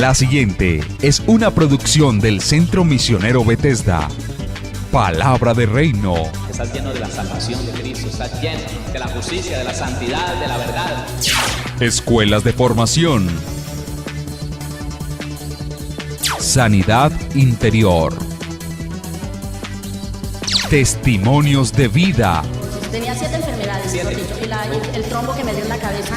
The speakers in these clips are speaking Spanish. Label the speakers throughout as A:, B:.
A: La siguiente es una producción del Centro Misionero Bethesda. Palabra de Reino.
B: Estás lleno de la salvación de Cristo, estás lleno de la justicia, de la santidad, de la verdad.
A: Escuelas de formación. Sanidad interior. Testimonios de vida.
C: Tenía 7 enfermedades, y el trombo que me dio en la cabeza,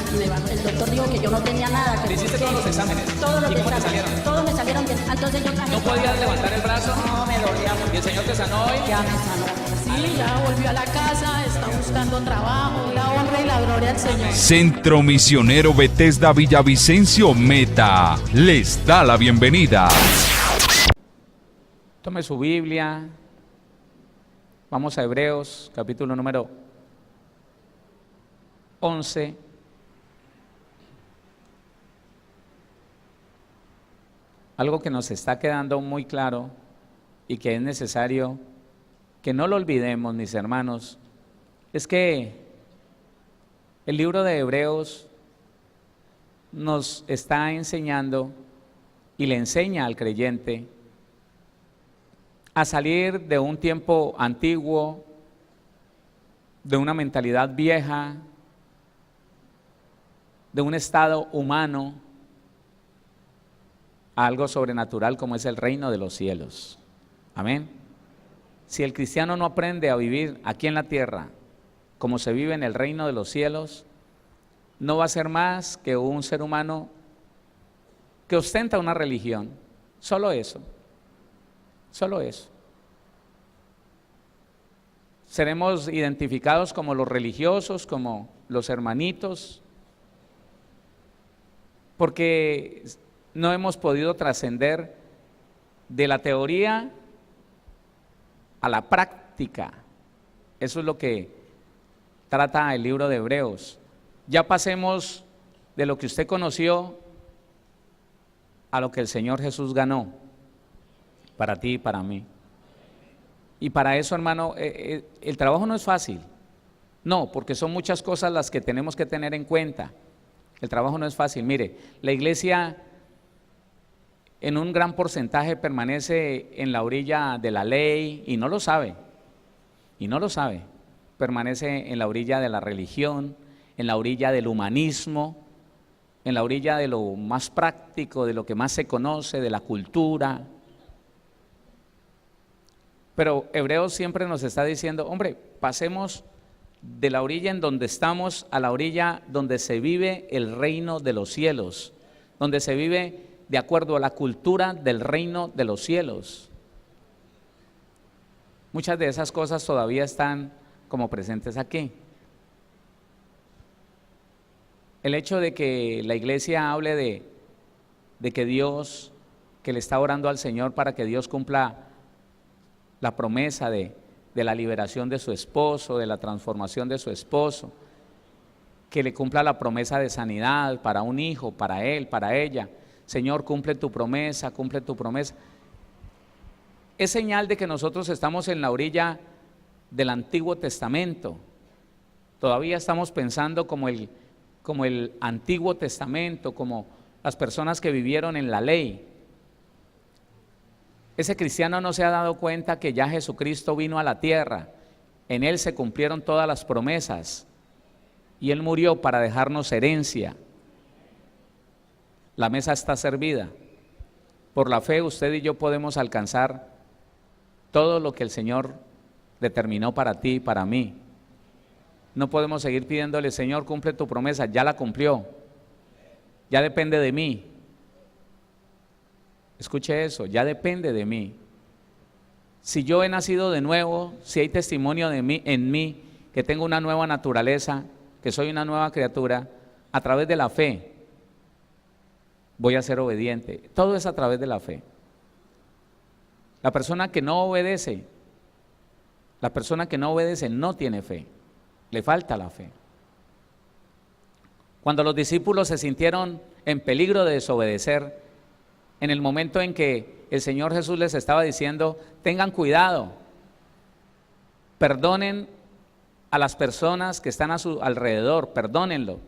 C: el doctor dijo que yo no tenía nada. Que
B: ¿Hiciste todos los exámenes?
C: Todos los
B: ¿Y cómo te
C: exámenes,
B: salieron?
C: todos me salieron bien. Entonces yo traje...
B: ¿No podías levantar el brazo?
C: No, me dolía mucho.
B: ¿Y el Señor te sanó hoy?
C: Ya me sanó.
D: Sí, ya volvió a la casa, está buscando trabajo, la honra y la gloria al Señor.
A: Centro Misionero Bethesda Villavicencio Meta les da la bienvenida.
B: Tome su Biblia. Vamos a Hebreos, capítulo número 11. Algo que nos está quedando muy claro y que es necesario que no lo olvidemos, mis hermanos, es que el libro de Hebreos nos está enseñando y le enseña al creyente a salir de un tiempo antiguo, de una mentalidad vieja, de un estado humano, a algo sobrenatural como es el reino de los cielos. Amén. Si el cristiano no aprende a vivir aquí en la tierra como se vive en el reino de los cielos, no va a ser más que un ser humano que ostenta una religión. Solo eso. Solo eso. Seremos identificados como los religiosos, como los hermanitos, porque no hemos podido trascender de la teoría a la práctica. Eso es lo que trata el libro de Hebreos. Ya pasemos de lo que usted conoció a lo que el Señor Jesús ganó para ti y para mí. Y para eso, hermano, el trabajo no es fácil. No, porque son muchas cosas las que tenemos que tener en cuenta. El trabajo no es fácil. Mire, la iglesia en un gran porcentaje permanece en la orilla de la ley y no lo sabe. Y no lo sabe. Permanece en la orilla de la religión, en la orilla del humanismo, en la orilla de lo más práctico, de lo que más se conoce, de la cultura. Pero Hebreos siempre nos está diciendo, hombre, pasemos de la orilla en donde estamos a la orilla donde se vive el reino de los cielos, donde se vive de acuerdo a la cultura del reino de los cielos. Muchas de esas cosas todavía están como presentes aquí. El hecho de que la iglesia hable de que Dios, que le está orando al Señor para que Dios cumpla la promesa de la liberación de su esposo, de la transformación de su esposo, que le cumpla la promesa de sanidad para un hijo, para él, para ella. Señor, cumple tu promesa, cumple tu promesa. Es señal de que nosotros estamos en la orilla del Antiguo Testamento. Todavía estamos pensando como el Antiguo Testamento, como las personas que vivieron en la ley. Ese cristiano no se ha dado cuenta que ya Jesucristo vino a la tierra, en Él se cumplieron todas las promesas y Él murió para dejarnos herencia. La mesa está servida. Por la fe usted y yo podemos alcanzar todo lo que el Señor determinó para ti y para mí. No podemos seguir pidiéndole, Señor, cumple tu promesa, ya la cumplió, ya depende de mí. Escuche eso, ya depende de mí. Si yo he nacido de nuevo, si hay testimonio de mí, en mí, que tengo una nueva naturaleza, que soy una nueva criatura, a través de la fe, voy a ser obediente. Todo es a través de la fe. La persona que no obedece, no tiene fe, le falta la fe. Cuando los discípulos se sintieron en peligro de desobedecer, en el momento en que el Señor Jesús les estaba diciendo, tengan cuidado, perdonen a las personas que están a su alrededor, perdónenlo.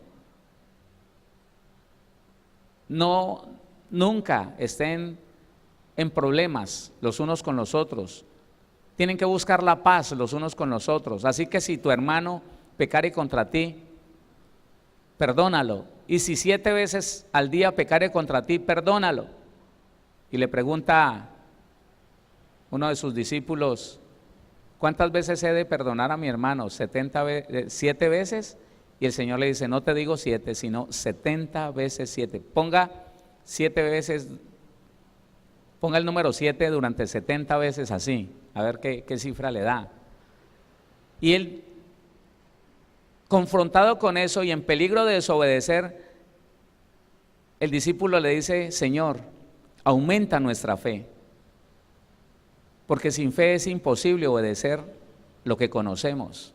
B: No nunca estén en problemas los unos con los otros. Tienen que buscar la paz los unos con los otros. Así que si tu hermano pecare contra ti, perdónalo. Y si 7 veces al día pecare contra ti, perdónalo. Y le pregunta uno de sus discípulos: ¿cuántas veces he de perdonar a mi hermano? 7 veces. Y el Señor le dice: no te digo 7, sino 70 veces 7. Ponga 7 veces, ponga el número 7 durante 70 veces así, a ver qué cifra le da. Y él, confrontado con eso y en peligro de desobedecer, el discípulo le dice: Señor, aumenta nuestra fe, porque sin fe es imposible obedecer lo que conocemos.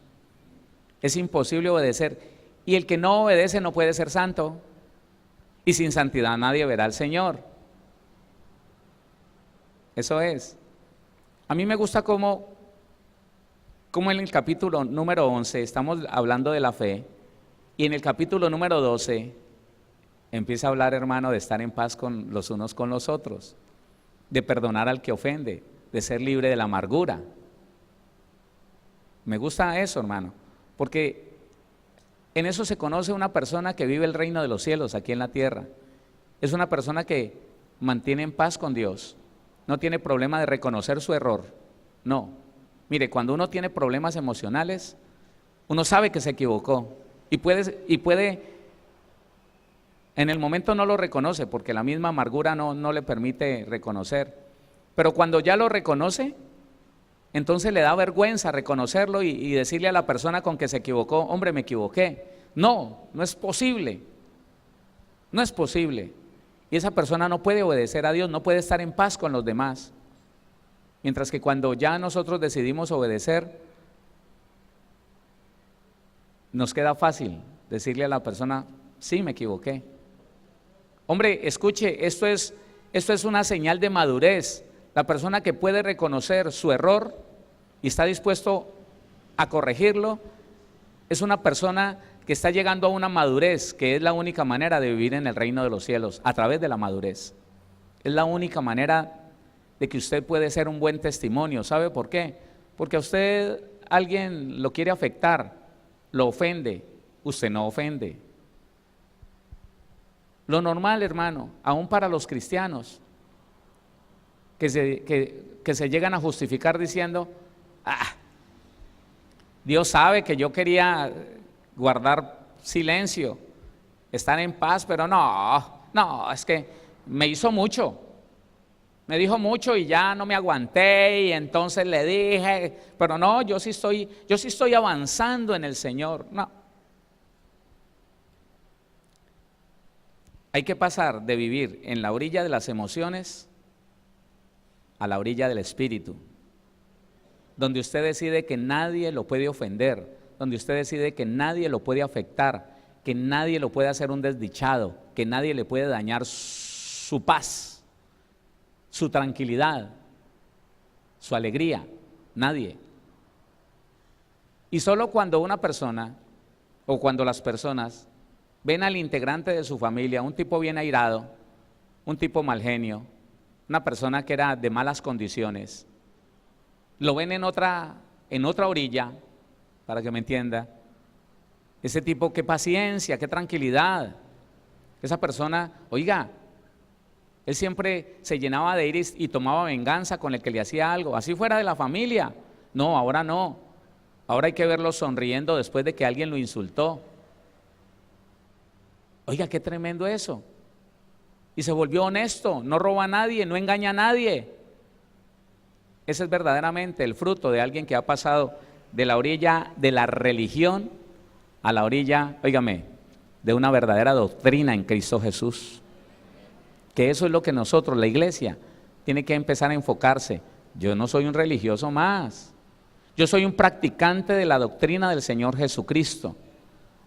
B: Es imposible obedecer, y el que no obedece no puede ser santo, y sin santidad nadie verá al Señor. Eso es. A mí me gusta cómo en el capítulo número 11 estamos hablando de la fe, y en el capítulo número 12 empieza a hablar, hermano, de estar en paz con los unos con los otros, de perdonar al que ofende, de ser libre de la amargura. Me gusta eso, hermano, porque en eso se conoce una persona que vive el reino de los cielos aquí en la tierra. Es una persona que mantiene en paz con Dios, no tiene problema de reconocer su error. No, mire, cuando uno tiene problemas emocionales, uno sabe que se equivocó y puede, en el momento no lo reconoce porque la misma amargura no le permite reconocer, pero cuando ya lo reconoce, entonces le da vergüenza reconocerlo y decirle a la persona con que se equivocó: hombre, me equivoqué. No es posible, no es posible. Y esa persona no puede obedecer a Dios, no puede estar en paz con los demás. Mientras que cuando ya nosotros decidimos obedecer, nos queda fácil decirle a la persona: sí, me equivoqué. Hombre, escuche, esto es una señal de madurez. La persona que puede reconocer su error y está dispuesto a corregirlo, es una persona que está llegando a una madurez, que es la única manera de vivir en el reino de los cielos, a través de la madurez. Es la única manera de que usted puede ser un buen testimonio. ¿Sabe por qué? Porque a usted alguien lo quiere afectar, lo ofende, usted no ofende. Lo normal, hermano, aún para los cristianos, que se llegan a justificar diciendo: Dios sabe que yo quería guardar silencio, estar en paz, pero no, es que me hizo mucho, me dijo mucho y ya no me aguanté, y entonces le dije, pero no, yo sí estoy avanzando en el Señor. No. Hay que pasar de vivir en la orilla de las emociones a la orilla del espíritu, donde usted decide que nadie lo puede ofender, donde usted decide que nadie lo puede afectar, que nadie lo puede hacer un desdichado, que nadie le puede dañar su paz, su tranquilidad, su alegría, nadie. Y solo cuando una persona, o cuando las personas ven al integrante de su familia, un tipo bien airado, un tipo mal genio, una persona que era de malas condiciones, lo ven en otra orilla, para que me entienda, ese tipo, qué paciencia, qué tranquilidad. Esa persona, oiga, él siempre se llenaba de iris y tomaba venganza con el que le hacía algo, así fuera de la familia. No, ahora no. Ahora hay que verlo sonriendo después de que alguien lo insultó. Oiga, qué tremendo eso. Y se volvió honesto, no roba a nadie, no engaña a nadie. Ese es verdaderamente el fruto de alguien que ha pasado de la orilla de la religión a la orilla, óigame, de una verdadera doctrina en Cristo Jesús. Que eso es lo que nosotros, la iglesia, tiene que empezar a enfocarse. Yo no soy un religioso más, yo soy un practicante de la doctrina del Señor Jesucristo.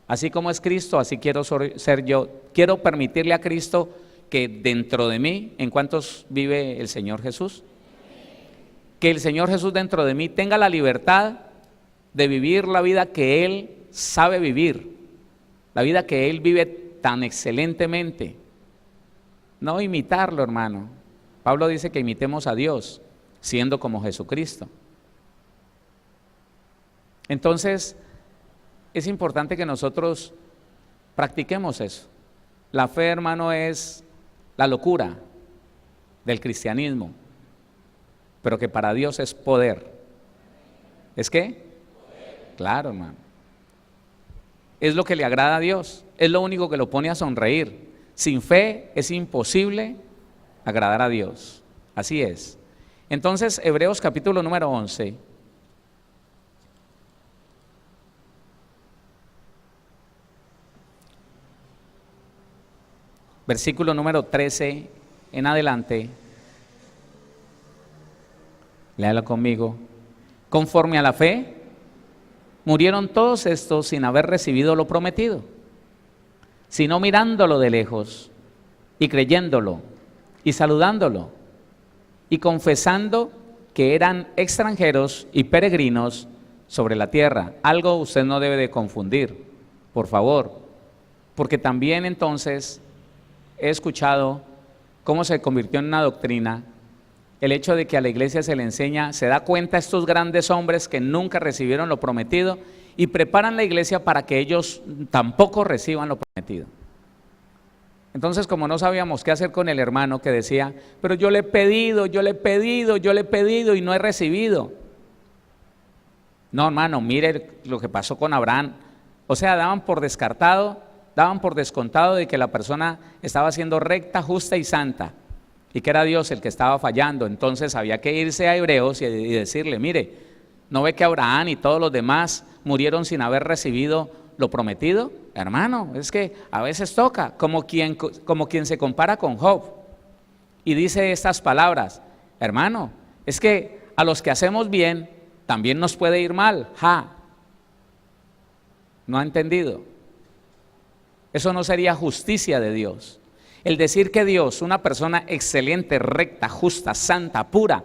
B: Así como es Cristo, así quiero ser yo. Quiero permitirle a Cristo que dentro de mí, ¿en cuántos vive el Señor Jesús? Que el Señor Jesús dentro de mí tenga la libertad de vivir la vida que Él sabe vivir, la vida que Él vive tan excelentemente. no imitarlo, hermano. Pablo dice que imitemos a Dios, siendo como Jesucristo. Entonces, es importante que nosotros practiquemos eso. La fe, hermano, es la locura del cristianismo, pero que para Dios es poder. ¿Es qué? Claro, hermano. Es lo que le agrada a Dios, es lo único que lo pone a sonreír. Sin fe es imposible agradar a Dios. Así es. Entonces, Hebreos capítulo número 11. Versículo número 13 en adelante. Léalo conmigo. Conforme a la fe, murieron todos estos sin haber recibido lo prometido, sino mirándolo de lejos y creyéndolo y saludándolo y confesando que eran extranjeros y peregrinos sobre la tierra. Algo usted no debe de confundir, por favor, porque también entonces he escuchado cómo se convirtió en una doctrina el hecho de que a la iglesia se le enseña, se da cuenta estos grandes hombres que nunca recibieron lo prometido y preparan la iglesia para que ellos tampoco reciban lo prometido. Entonces, como no sabíamos qué hacer con el hermano que decía, pero yo le he pedido y no he recibido. No, hermano, mire lo que pasó con Abraham. O sea, daban por descontado de que la persona estaba siendo recta, justa y santa, y que era Dios el que estaba fallando. Entonces había que irse a Hebreos y decirle, mire, ¿no ve que Abraham y todos los demás murieron sin haber recibido lo prometido? Hermano, es que a veces toca, como quien se compara con Job y dice estas palabras, hermano, es que a los que hacemos bien también nos puede ir mal. ¿No ha entendido? Eso no sería justicia de Dios. El decir que Dios, una persona excelente, recta, justa, santa, pura,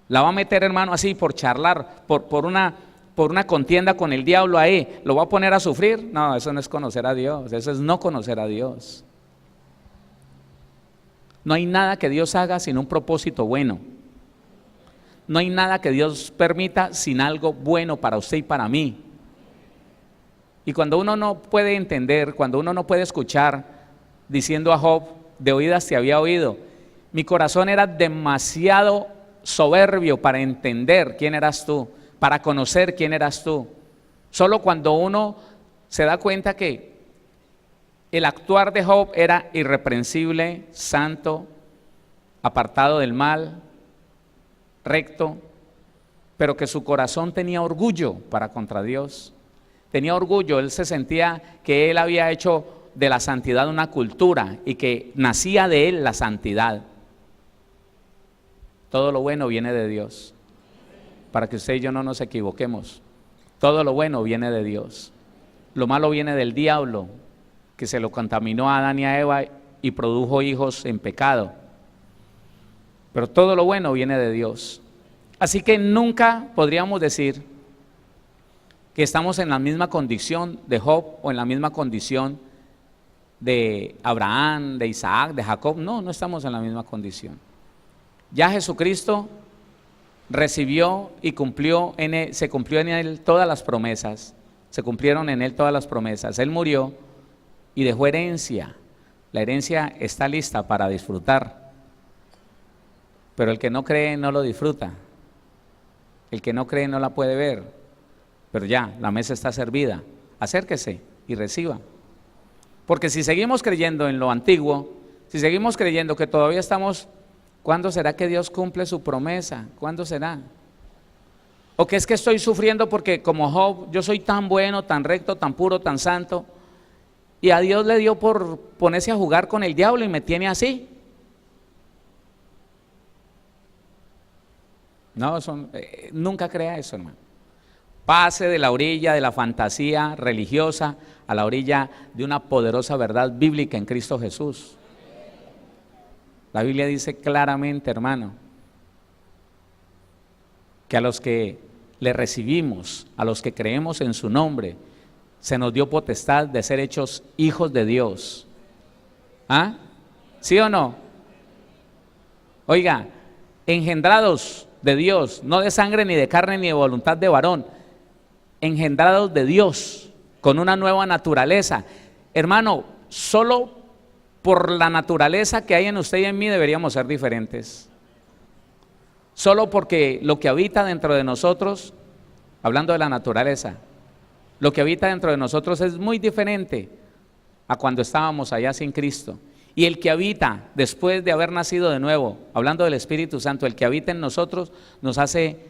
B: la va a meter, hermano, así por charlar, por una contienda con el diablo ahí, lo va a poner a sufrir. No, eso no es conocer a Dios, eso es no conocer a Dios. No hay nada que Dios haga sin un propósito bueno. No hay nada que Dios permita sin algo bueno para usted y para mí. Y cuando uno no puede entender, cuando uno no puede escuchar, diciendo a Job, de oídas te había oído, mi corazón era demasiado soberbio para entender quién eras tú, para conocer quién eras tú. Solo cuando uno se da cuenta que el actuar de Job era irreprensible, santo, apartado del mal, recto, pero que su corazón tenía orgullo para contra Dios. Tenía orgullo, él se sentía que él había hecho de la santidad una cultura y que nacía de él la santidad. Todo lo bueno viene de Dios, para que usted y yo no nos equivoquemos. Todo lo bueno viene de Dios. Lo malo viene del diablo, que se lo contaminó a Adán y a Eva y produjo hijos en pecado. Pero todo lo bueno viene de Dios. Así que nunca podríamos decir que estamos en la misma condición de Job o en la misma condición de Abraham, de Isaac, de Jacob. No, no estamos en la misma condición. Ya Jesucristo recibió y se cumplió en él todas las promesas, se cumplieron en él todas las promesas. Él murió y dejó herencia. La herencia está lista para disfrutar, pero el que no cree no lo disfruta. El que no cree no la puede ver, pero ya, la mesa está servida. Acérquese y reciba. Porque si seguimos creyendo en lo antiguo, si seguimos creyendo que todavía estamos, ¿cuándo será que Dios cumple su promesa? ¿Cuándo será? ¿O que es que estoy sufriendo porque como Job, yo soy tan bueno, tan recto, tan puro, tan santo, y a Dios le dio por ponerse a jugar con el diablo y me tiene así? No, nunca crea eso, hermano. Pase de la orilla de la fantasía religiosa a la orilla de una poderosa verdad bíblica en Cristo Jesús. La Biblia dice claramente, hermano, que a los que le recibimos, a los que creemos en su nombre, se nos dio potestad de ser hechos hijos de Dios. ¿Sí o no? Oiga, engendrados de Dios, no de sangre ni de carne ni de voluntad de varón, engendrados de Dios con una nueva naturaleza. Hermano, solo por la naturaleza que hay en usted y en mí deberíamos ser diferentes. Solo porque lo que habita dentro de nosotros, hablando de la naturaleza, lo que habita dentro de nosotros es muy diferente a cuando estábamos allá sin Cristo. Y el que habita después de haber nacido de nuevo, hablando del Espíritu Santo, el que habita en nosotros nos hace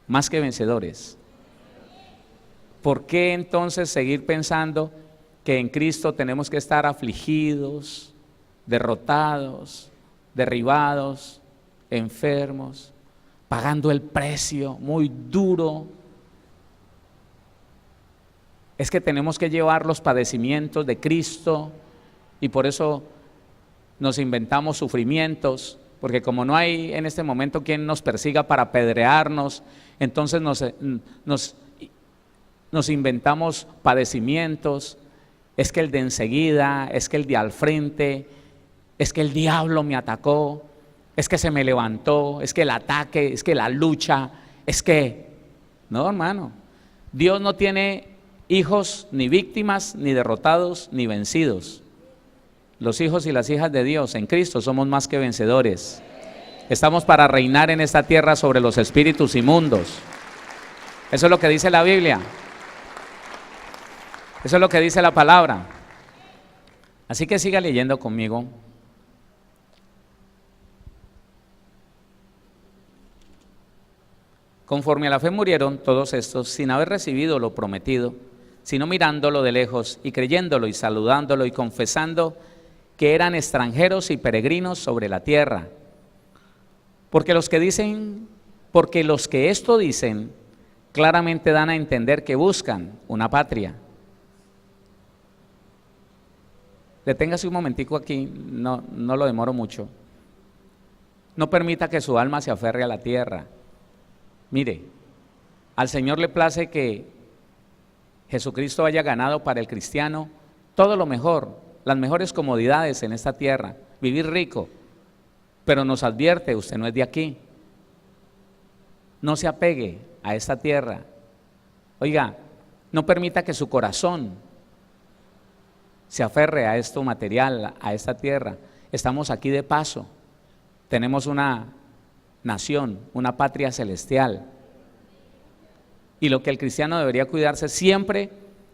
B: más que vencedores. ¿Por qué entonces seguir pensando que en Cristo tenemos que estar afligidos, derrotados, derribados, enfermos, pagando el precio muy duro? Es que tenemos que llevar los padecimientos de Cristo y por eso nos inventamos sufrimientos, porque como no hay en este momento quien nos persiga para apedrearnos, entonces nos inventamos padecimientos. Es que el de enseguida, es que el de al frente, es que el diablo me atacó, es que se me levantó, es que el ataque, es que la lucha, es que... No, hermano, Dios no tiene hijos ni víctimas, ni derrotados, ni vencidos. Los hijos y las hijas de Dios en Cristo somos más que vencedores. Estamos para reinar en esta tierra sobre los espíritus inmundos. Eso es lo que dice la Biblia. Eso es lo que dice la palabra. Así que siga leyendo conmigo. Conforme a la fe murieron todos estos sin haber recibido lo prometido, sino mirándolo de lejos y creyéndolo y saludándolo y confesando que eran extranjeros y peregrinos sobre la tierra. Porque los que esto dicen claramente dan a entender que buscan una patria. Deténgase un momentico aquí, no lo demoro mucho. No permita que su alma se aferre a la tierra. Mire, al Señor le place que Jesucristo haya ganado para el cristiano todo lo mejor, las mejores comodidades en esta tierra, vivir rico, pero nos advierte, usted no es de aquí, no se apegue a esta tierra. Oiga, no permita que su corazón se aferre a esto material, a esta tierra. Estamos aquí de paso, tenemos una nación, una patria celestial, y lo que el cristiano debería cuidarse siempre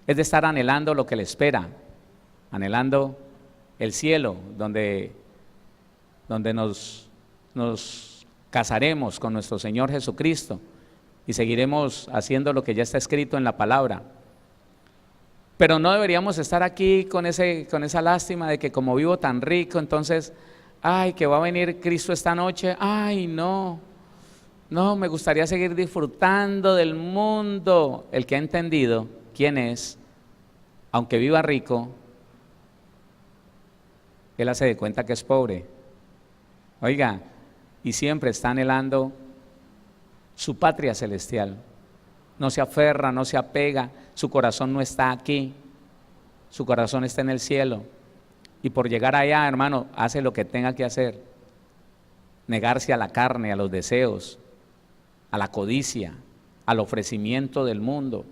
B: es de estar anhelando lo que le espera, anhelando el cielo, donde nos casaremos con nuestro Señor Jesucristo y seguiremos haciendo lo que ya está escrito en la palabra. Pero no deberíamos estar aquí con esa lástima de que como vivo tan rico, entonces, ay, que va a venir Cristo esta noche, ay, no, me gustaría seguir disfrutando del mundo. El que ha entendido quién es, aunque viva rico, él hace de cuenta que es pobre. Oiga, y siempre está anhelando su patria celestial. No se aferra, no se apega, su corazón no está aquí, su corazón está en el cielo. Y por llegar allá, hermano, hace lo que tenga que hacer. Negarse a la carne, a los deseos, a la codicia, al ofrecimiento del mundo.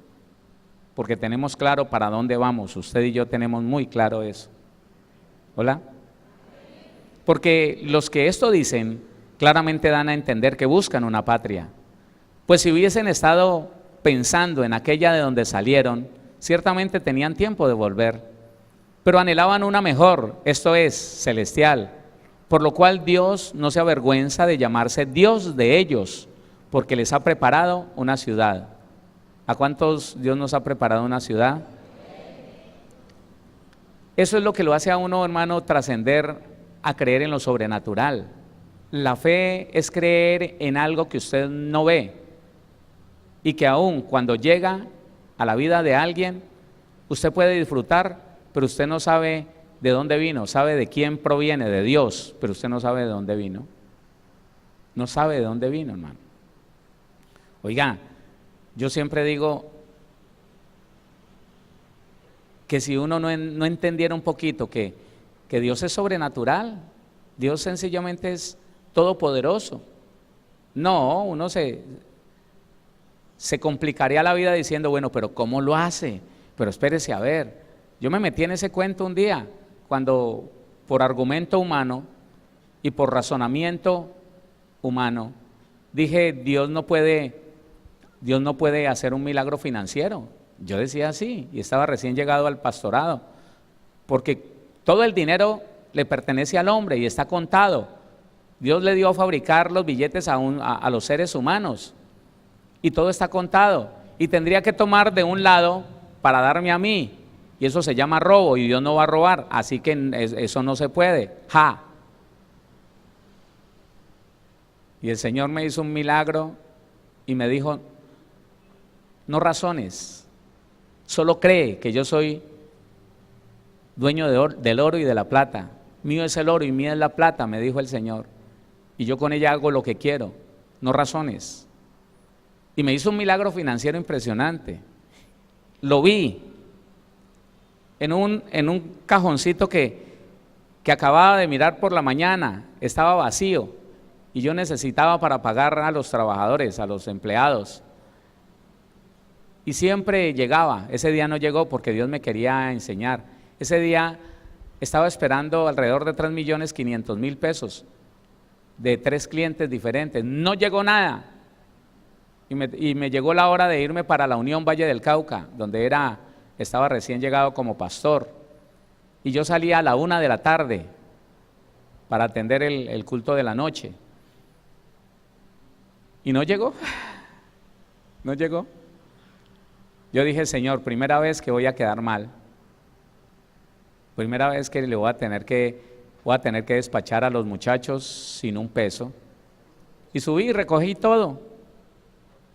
B: Porque tenemos claro para dónde vamos, usted y yo tenemos muy claro eso. ¿Hola? Porque los que esto dicen claramente dan a entender que buscan una patria. Pues si hubiesen estado pensando en aquella de donde salieron, ciertamente tenían tiempo de volver, pero anhelaban una mejor, esto es, celestial, por lo cual Dios no se avergüenza de llamarse Dios de ellos, porque les ha preparado una ciudad. ¿A cuántos Dios nos ha preparado una ciudad? Eso es lo que lo hace a uno, hermano, trascender a creer en lo sobrenatural. La fe es creer en algo que usted no ve y que aún cuando llega a la vida de alguien, usted puede disfrutar, pero usted no sabe de dónde vino, sabe de quién proviene, de Dios, pero usted no sabe de dónde vino. No sabe de dónde vino, hermano. Oiga, yo siempre digo que si uno no entendiera un poquito que Dios es sobrenatural, Dios sencillamente es todopoderoso. No, uno se complicaría la vida diciendo, bueno, pero ¿cómo lo hace? Pero espérese a ver. Yo me metí en ese cuento un día, cuando por argumento humano y por razonamiento humano, dije, Dios no puede hacer un milagro financiero. Yo decía así, y estaba recién llegado al pastorado, porque todo el dinero le pertenece al hombre y está contado. Dios le dio a fabricar los billetes a los seres humanos, y todo está contado, y tendría que tomar de un lado para darme a mí, y eso se llama robo, y Dios no va a robar, así que eso no se puede. Y el Señor me hizo un milagro y me dijo, no razones, solo cree que yo soy dueño del oro y de la plata. Mío es el oro y mía es la plata, me dijo el Señor, y yo con ella hago lo que quiero, no razones. Y me hizo un milagro financiero impresionante. Lo vi en un cajoncito que acababa de mirar por la mañana, estaba vacío, y yo necesitaba para pagar a los trabajadores, a los empleados. Y siempre llegaba. Ese día no llegó porque Dios me quería enseñar. Ese día estaba esperando alrededor de 3.500.000 pesos de 3 clientes diferentes. No llegó nada. Y me llegó la hora de irme para la Unión Valle del Cauca, donde estaba recién llegado como pastor. Y yo salía a la 1 de la tarde para atender el culto de la noche. Y no llegó. No llegó. Yo dije, Señor, primera vez que voy a quedar mal. Primera vez que voy a tener que despachar a los muchachos sin un peso. Y subí y recogí todo.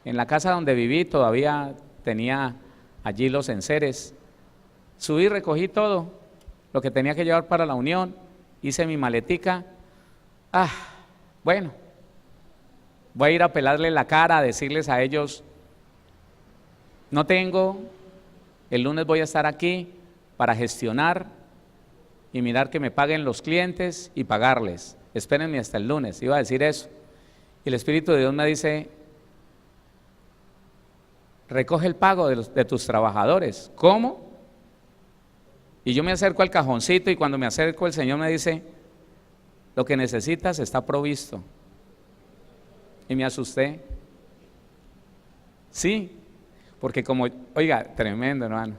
B: En la casa donde viví todavía tenía allí los enseres. Subí y recogí todo lo que tenía que llevar para la unión. Hice mi maletica. Bueno, voy a ir a pelarle la cara, a decirles a ellos, no tengo, el lunes voy a estar aquí para gestionar y mirar que me paguen los clientes y pagarles. Espérenme hasta el lunes, iba a decir eso. Y el Espíritu de Dios me dice, recoge el pago de tus trabajadores. ¿Cómo? Y yo me acerco al cajoncito y cuando me acerco el Señor me dice, lo que necesitas está provisto. Y me asusté. Sí, porque oiga, tremendo hermano,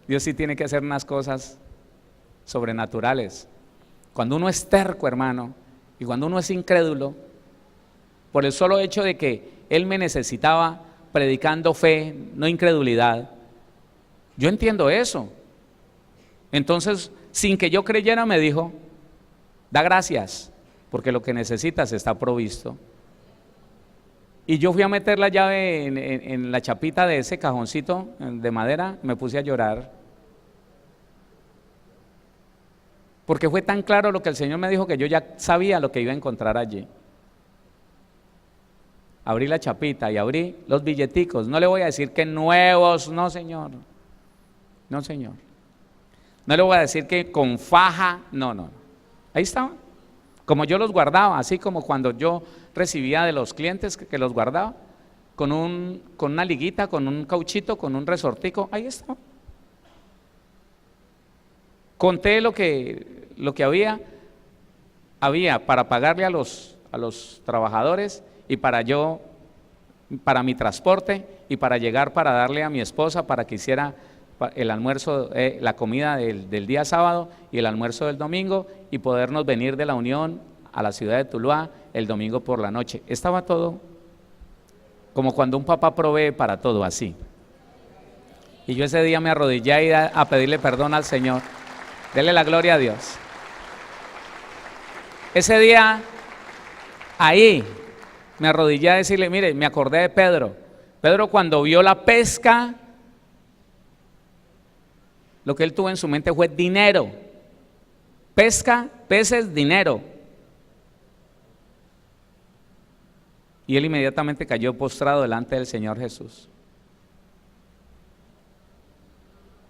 B: Dios sí tiene que hacer unas cosas sobrenaturales. Cuando uno es terco, hermano, y cuando uno es incrédulo, por el solo hecho de que Él me necesitaba predicando fe, no incredulidad, yo entiendo eso. Entonces, sin que yo creyera, me dijo, da gracias, porque lo que necesitas está provisto. Y yo fui a meter la llave en la chapita de ese cajoncito de madera, me puse a llorar. Porque fue tan claro lo que el Señor me dijo que yo ya sabía lo que iba a encontrar allí. Abrí la chapita y abrí los billeticos. No le voy a decir que nuevos, no señor. No señor. No le voy a decir que con faja, no. Ahí estaban. Como yo los guardaba, así como cuando yo recibía de los clientes que los guardaba, con una liguita, con un cauchito, con un resortico, ahí estaba. Conté lo que había para pagarle a los trabajadores y para mi transporte y para llegar para darle a mi esposa para que hiciera el almuerzo, la comida del día sábado y el almuerzo del domingo y podernos venir de la Unión a la ciudad de Tuluá el domingo por la noche. Estaba todo como cuando un papá provee para todo, así. Y yo ese día me arrodillé a pedirle perdón al Señor. Dele la gloria a Dios. Ese día, ahí, me arrodillé a decirle, mire, me acordé de Pedro. Pedro cuando vio la pesca, lo que él tuvo en su mente fue dinero. Pesca, peces, dinero. Y él inmediatamente cayó postrado delante del Señor Jesús.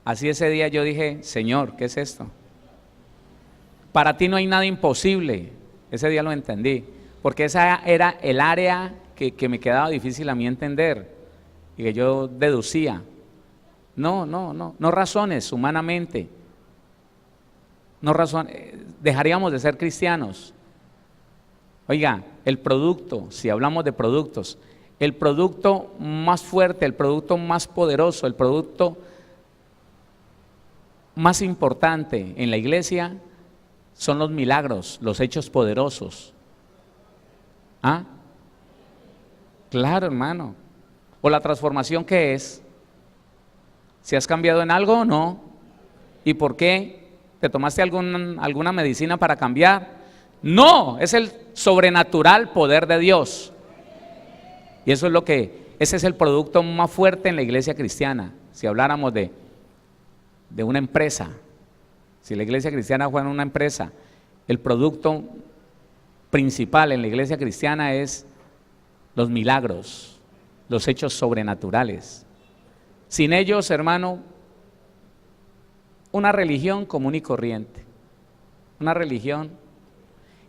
B: Así ese día yo dije, Señor, ¿qué es esto? Para ti no hay nada imposible. ese día lo entendí, porque esa era el área que me quedaba difícil a mí entender y que yo deducía. No razones humanamente, dejaríamos de ser cristianos. Oiga, el producto, si hablamos de productos, el producto más fuerte, el producto más poderoso, el producto más importante en la iglesia son los milagros, los hechos poderosos. ¿Ah? Claro, hermano. ¿O la transformación qué es? ¿Si has cambiado en algo o no? ¿Y por qué? ¿Te tomaste alguna medicina para cambiar? No, es el sobrenatural poder de Dios. Y eso es ese es el producto más fuerte en la iglesia cristiana. Si habláramos de una empresa, si la iglesia cristiana fuera una empresa, el producto principal en la iglesia cristiana es los milagros, los hechos sobrenaturales. Sin ellos, hermano, una religión común y corriente, una religión.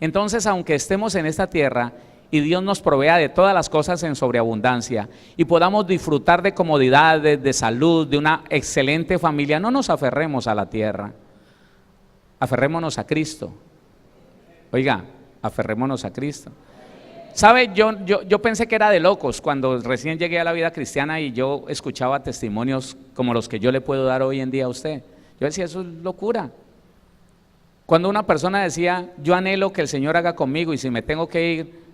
B: Entonces, aunque estemos en esta tierra y Dios nos provea de todas las cosas en sobreabundancia y podamos disfrutar de comodidades, de salud, de una excelente familia, no nos aferremos a la tierra, aferrémonos a Cristo. Oiga, aferrémonos a Cristo. ¿Sabe? Yo pensé que era de locos cuando recién llegué a la vida cristiana y yo escuchaba testimonios como los que yo le puedo dar hoy en día a usted. Yo decía, eso es locura. Cuando una persona decía, yo anhelo que el Señor haga conmigo y si me tengo que ir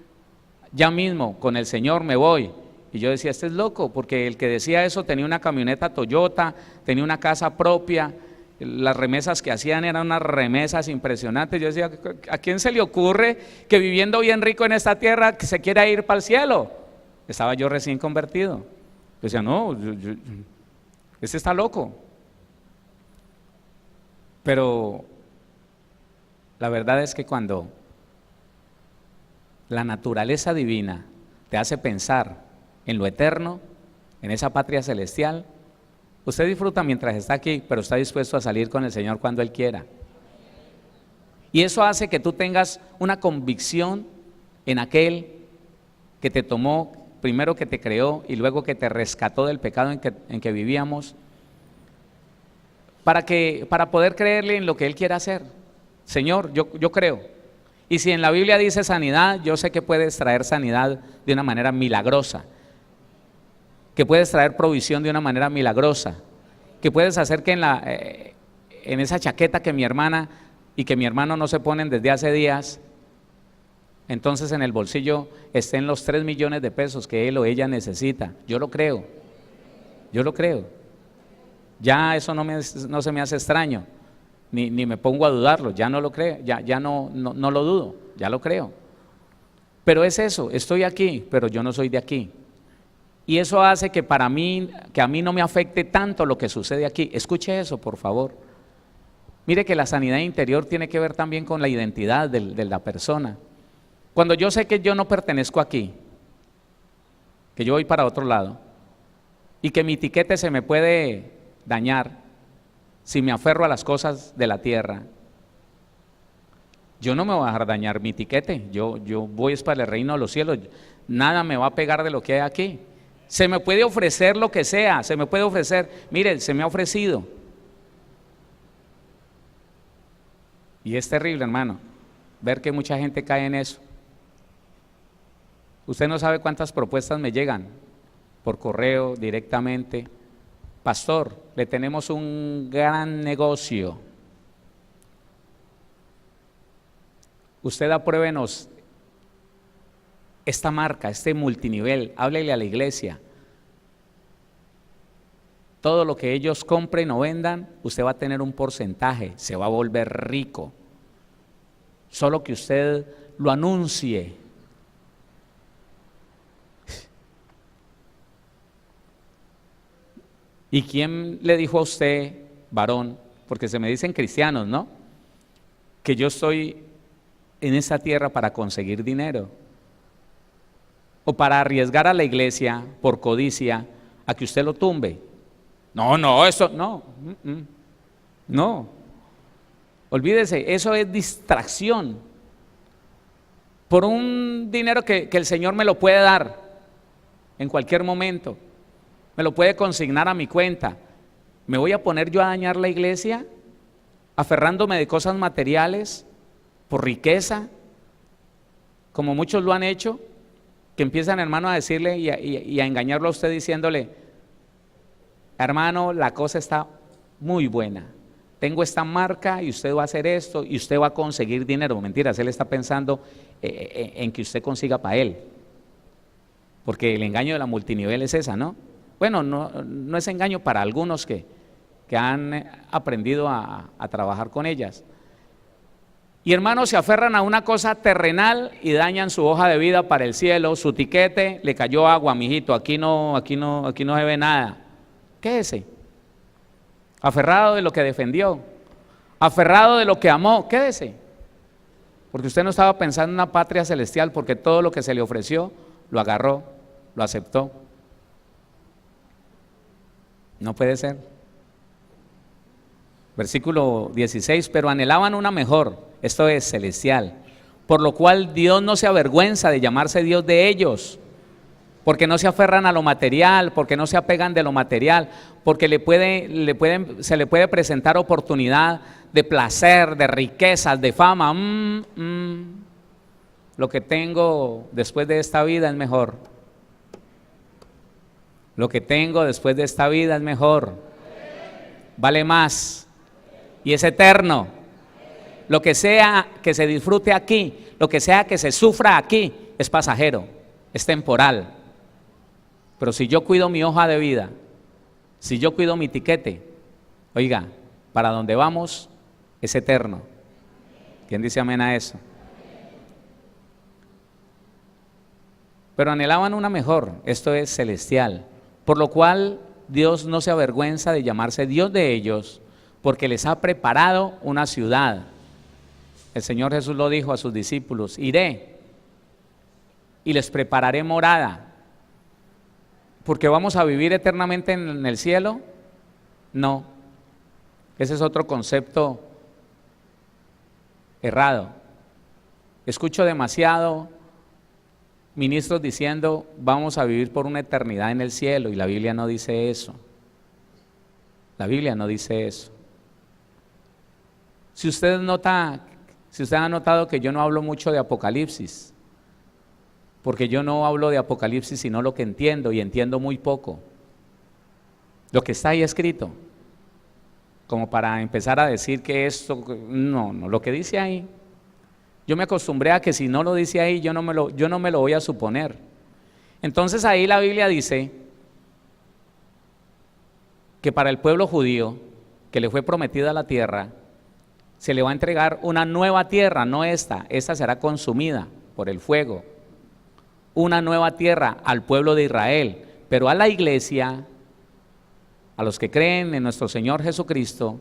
B: ya mismo con el Señor me voy. Y yo decía, este es loco, porque el que decía eso tenía una camioneta Toyota, tenía una casa propia, las remesas que hacían eran unas remesas impresionantes. Yo decía, ¿a quién se le ocurre que viviendo bien rico en esta tierra que se quiera ir para el cielo? Estaba yo recién convertido. Yo decía, no, este está loco. Pero la verdad es que cuando la naturaleza divina te hace pensar en lo eterno, en esa patria celestial, usted disfruta mientras está aquí, pero está dispuesto a salir con el Señor cuando Él quiera. Y eso hace que tú tengas una convicción en aquel que te tomó, primero que te creó y luego que te rescató del pecado en que vivíamos, para poder creerle en lo que Él quiere hacer. Señor, yo creo. Y si en la Biblia dice sanidad, yo sé que puedes traer sanidad de una manera milagrosa, que puedes traer provisión de una manera milagrosa, que puedes hacer que en esa chaqueta que mi hermana y que mi hermano no se ponen desde hace días, entonces en el bolsillo estén los 3 millones de pesos que él o ella necesita. Yo lo creo, ya eso no se me hace extraño, ni me pongo a dudarlo, ya no lo creo, ya no lo dudo, ya lo creo. Pero es eso, estoy aquí, pero yo no soy de aquí. Y eso hace que a mí no me afecte tanto lo que sucede aquí. Escuche eso, por favor. Mire que la sanidad interior tiene que ver también con la identidad de la persona. Cuando yo sé que yo no pertenezco aquí, que yo voy para otro lado, y que mi tiquete se me puede dañar si me aferro a las cosas de la tierra, yo no me voy a dejar dañar mi tiquete. Yo voy para el reino de los cielos. Nada me va a pegar de lo que hay aquí. Se me puede ofrecer lo que sea, se me puede ofrecer, mire, se me ha ofrecido. Y es terrible, hermano, ver que mucha gente cae en eso. Usted no sabe cuántas propuestas me llegan por correo, directamente. Pastor, le tenemos un gran negocio. Usted apruébenos esta marca, este multinivel, háblele a la iglesia. Todo lo que ellos compren o vendan, usted va a tener un porcentaje, se va a volver rico. Solo que usted lo anuncie. ¿Y quién le dijo a usted, varón? Porque se me dicen cristianos, ¿no? Que yo estoy en esta tierra para conseguir dinero. O para arriesgar a la iglesia por codicia a que usted lo tumbe. No, eso no. No. Olvídese, eso es distracción. por un dinero que el Señor me lo puede dar en cualquier momento, me lo puede consignar a mi cuenta. ¿Me voy a poner yo a dañar la iglesia aferrándome de cosas materiales por riqueza, como muchos lo han hecho, que empiezan, hermano, a decirle y a engañarlo a usted diciéndole: hermano, la cosa está muy buena, tengo esta marca y usted va a hacer esto y usted va a conseguir dinero? Mentiras, él está pensando en que usted consiga para él, porque el engaño de la multinivel es esa, ¿no? Bueno, no es engaño para algunos que han aprendido a trabajar con ellas. Y hermanos, se aferran a una cosa terrenal y dañan su hoja de vida para el cielo. Su tiquete: le cayó agua, mijito, aquí no se ve nada. Quédese aferrado de lo que defendió, aferrado de lo que amó. Quédese, porque usted no estaba pensando en una patria celestial, porque todo lo que se le ofreció lo agarró, lo aceptó. No puede ser. Versículo 16: pero anhelaban una mejor, esto es celestial, por lo cual Dios no se avergüenza de llamarse Dios de ellos, porque no se aferran a lo material, porque no se apegan de lo material, porque se le puede presentar oportunidad de placer, de riquezas, de fama. Lo que tengo después de esta vida es mejor. Lo que tengo después de esta vida es mejor, vale más y es eterno. Lo que sea que se disfrute aquí, lo que sea que se sufra aquí, es pasajero, es temporal. Pero si yo cuido mi hoja de vida, si yo cuido mi tiquete, oiga, para donde vamos es eterno. ¿Quién dice amén a eso? Pero anhelaban una mejor, esto es celestial, por lo cual Dios no se avergüenza de llamarse Dios de ellos, porque les ha preparado una ciudad. El Señor Jesús lo dijo a sus discípulos: iré y les prepararé morada. ¿Porque vamos a vivir eternamente en el cielo? No, ese es otro concepto errado. Escucho demasiado ministros diciendo: vamos a vivir por una eternidad en el cielo, y la Biblia no dice eso. La Biblia no dice eso. Si usted ha notado que yo no hablo mucho de Apocalipsis, porque yo no hablo de Apocalipsis sino lo que entiendo, y entiendo muy poco. Lo que está ahí escrito, como para empezar a decir que esto, no, lo que dice ahí. Yo me acostumbré a que si no lo dice ahí, yo no me lo voy a suponer. Entonces ahí la Biblia dice que para el pueblo judío, que le fue prometida la tierra, se le va a entregar una nueva tierra, no esta será consumida por el fuego. Una nueva tierra al pueblo de Israel, pero a la iglesia, a los que creen en nuestro Señor Jesucristo,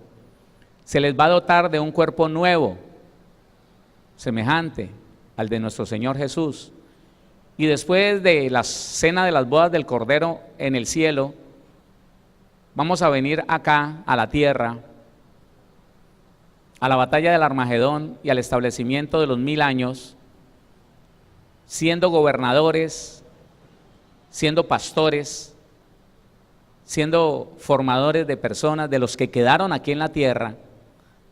B: se les va a dotar de un cuerpo nuevo, semejante al de nuestro Señor Jesús. Y después de la cena de las bodas del Cordero en el cielo, vamos a venir acá a la tierra, a la batalla del Armagedón y al establecimiento de los 1000 años, siendo gobernadores, siendo pastores, siendo formadores de personas, de los que quedaron aquí en la tierra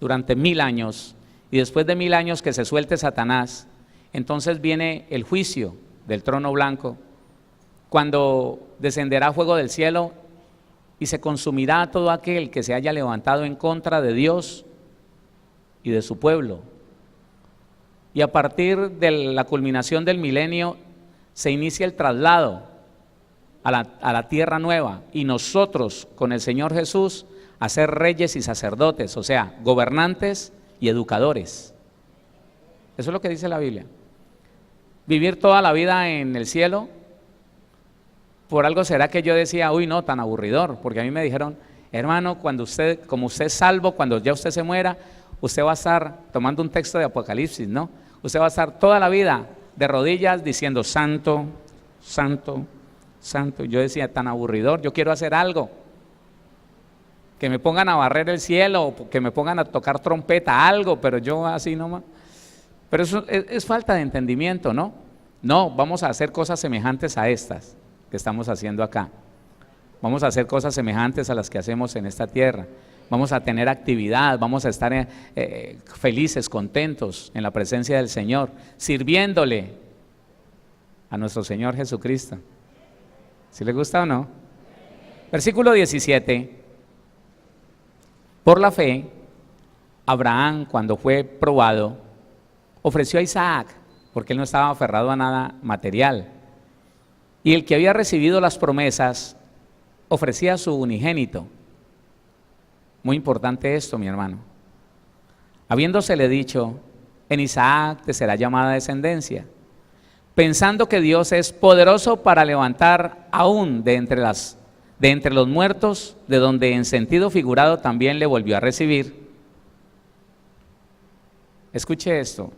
B: durante 1000 años, y después de 1000 años que se suelte Satanás, entonces viene el juicio del trono blanco, cuando descenderá fuego del cielo y se consumirá todo aquel que se haya levantado en contra de Dios y de su pueblo. Y a partir de la culminación del milenio se inicia el traslado a la tierra nueva, y nosotros con el Señor Jesús a ser reyes y sacerdotes, o sea, gobernantes y educadores. Eso es lo que dice la Biblia. Vivir toda la vida en el cielo. Por algo será que yo decía: uy, no, tan aburridor, porque a mí me dijeron: hermano, como usted es salvo, cuando ya usted se muera, usted va a estar tomando un texto de Apocalipsis, ¿no? Usted va a estar toda la vida de rodillas diciendo: santo, santo, santo. Yo decía: tan aburridor, yo quiero hacer algo. Que me pongan a barrer el cielo, o que me pongan a tocar trompeta, algo, pero yo así nomás. Pero eso es falta de entendimiento, ¿no? No, vamos a hacer cosas semejantes a estas que estamos haciendo acá. Vamos a hacer cosas semejantes a las que hacemos en esta tierra. Vamos a tener actividad, vamos a estar felices, contentos en la presencia del Señor, sirviéndole a nuestro Señor Jesucristo. ¿Sí le gusta o no? Versículo 17. Por la fe, Abraham, cuando fue probado, ofreció a Isaac, porque él no estaba aferrado a nada material. Y el que había recibido las promesas, ofrecía a su unigénito. Muy importante esto, mi hermano. Habiéndosele dicho, en Isaac te será llamada descendencia, pensando que Dios es poderoso para levantar aún de entre los muertos, de donde en sentido figurado también le volvió a recibir. Escuche esto.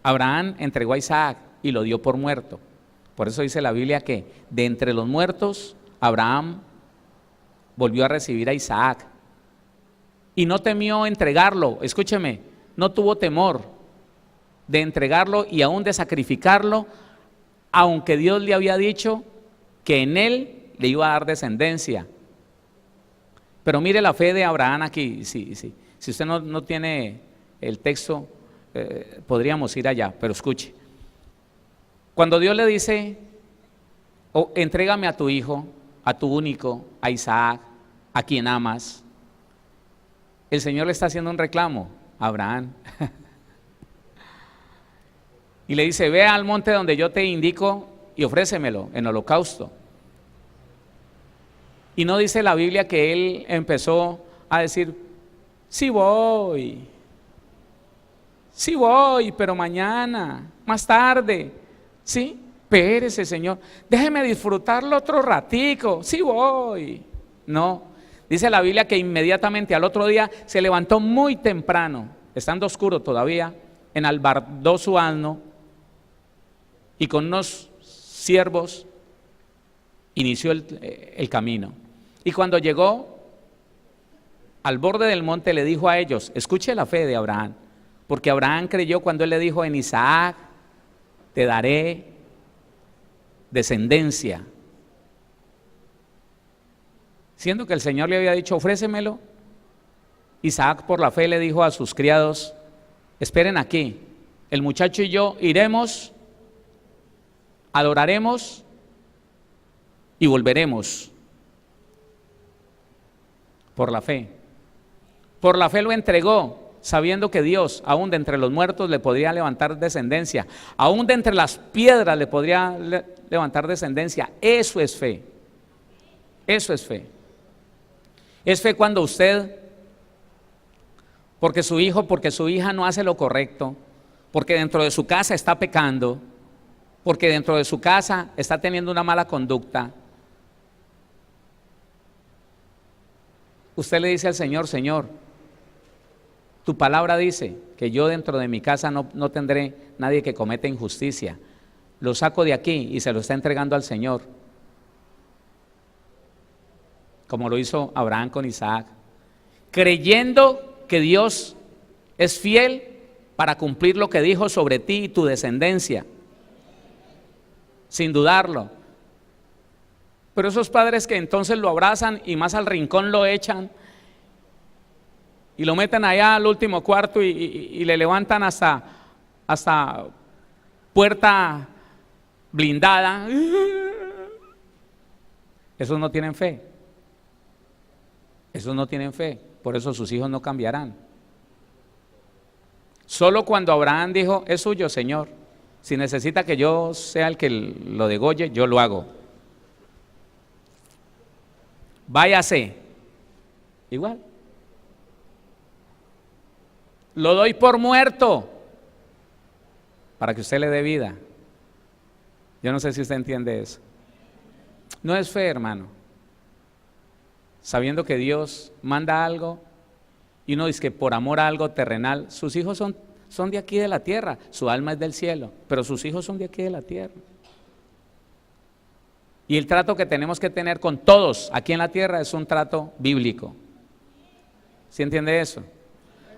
B: Abraham entregó a Isaac y lo dio por muerto. Por eso dice la Biblia que de entre los muertos, Abraham volvió a recibir a Isaac. Y no temió entregarlo, escúcheme, no tuvo temor de entregarlo y aún de sacrificarlo, aunque Dios le había dicho que en él le iba a dar descendencia. Pero mire la fe de Abraham aquí. Si usted no tiene el texto, podríamos ir allá, pero escuche. Cuando Dios le dice, entrégame a tu hijo, a tu único, a Isaac, a quien amas, el Señor le está haciendo un reclamo a Abraham. Y le dice, ve al monte donde yo te indico y ofrécemelo en holocausto. Y no dice la Biblia que él empezó a decir, sí voy, pero mañana, más tarde, sí, espérese Señor, déjeme disfrutarlo otro ratico, sí voy. No, dice la Biblia que inmediatamente al otro día se levantó muy temprano, estando oscuro todavía, enalbardó su asno y con unos siervos inició el camino. Y cuando llegó al borde del monte le dijo a ellos, escuche la fe de Abraham, porque Abraham creyó cuando él le dijo, en Isaac te daré descendencia. Siendo que el Señor le había dicho, ofrécemelo, Isaac por la fe le dijo a sus criados, esperen aquí, el muchacho y yo iremos, adoraremos y volveremos. Por la fe. Por la fe lo entregó, sabiendo que Dios, aún de entre los muertos, le podría levantar descendencia. Aún de entre las piedras le podría levantar descendencia. Eso es fe. Eso es fe. Es fe cuando usted, porque su hijo, porque su hija no hace lo correcto, porque dentro de su casa está pecando, porque dentro de su casa está teniendo una mala conducta, usted le dice al Señor, Señor, tu palabra dice que yo dentro de mi casa no tendré nadie que cometa injusticia. Lo saco de aquí y se lo está entregando al Señor. Como lo hizo Abraham con Isaac. Creyendo que Dios es fiel para cumplir lo que dijo sobre ti y tu descendencia. Sin dudarlo. Pero esos padres que entonces lo abrazan y más al rincón lo echan y lo meten allá al último cuarto y le levantan hasta puerta blindada, esos no tienen fe. Esos no tienen fe, por eso sus hijos no cambiarán. Solo cuando Abraham dijo, es suyo, Señor, si necesita que yo sea el que lo degolle, yo lo hago. Váyase. Igual. Lo doy por muerto para que usted le dé vida. Yo no sé si usted entiende eso. No es fe, hermano. Sabiendo que Dios manda algo y uno dice que por amor a algo terrenal, sus hijos son de aquí de la tierra, su alma es del cielo, pero sus hijos son de aquí de la tierra. Y el trato que tenemos que tener con todos aquí en la tierra es un trato bíblico. ¿Sí entiende eso?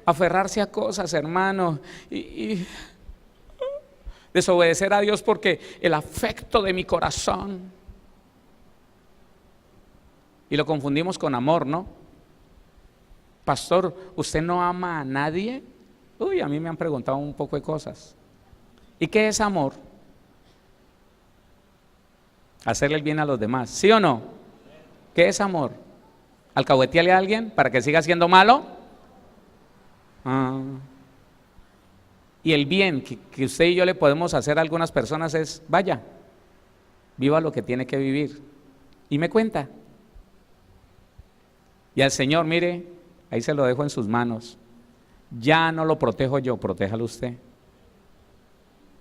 B: aferrarse a cosas, hermano, y desobedecer a Dios porque el afecto de mi corazón. Y lo confundimos con amor, ¿no? Pastor, ¿usted no ama a nadie? Uy, a mí me han preguntado un poco de cosas. ¿Y qué es amor? Hacerle el bien a los demás, ¿sí o no? ¿Qué es amor? ¿Alcahuetearle a alguien para que siga siendo malo? Y el bien que usted y yo le podemos hacer a algunas personas es, vaya, viva lo que tiene que vivir y me cuenta. Y al Señor, mire, ahí se lo dejo en sus manos. Ya no lo protejo yo, protéjalo usted.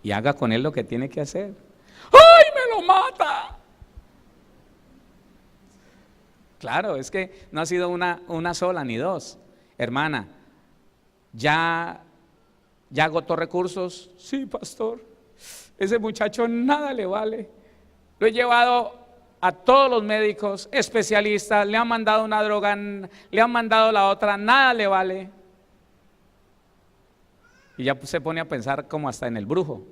B: Y haga con él lo que tiene que hacer. ¡Ay, me lo mata! Claro, es que no ha sido una sola ni dos. Hermana, ¿ya agotó recursos? Sí, pastor. Ese muchacho nada le vale. Lo he llevado a todos los médicos, especialistas, le han mandado una droga, le han mandado la otra, nada le vale. Y ya se pone a pensar como hasta en el brujo.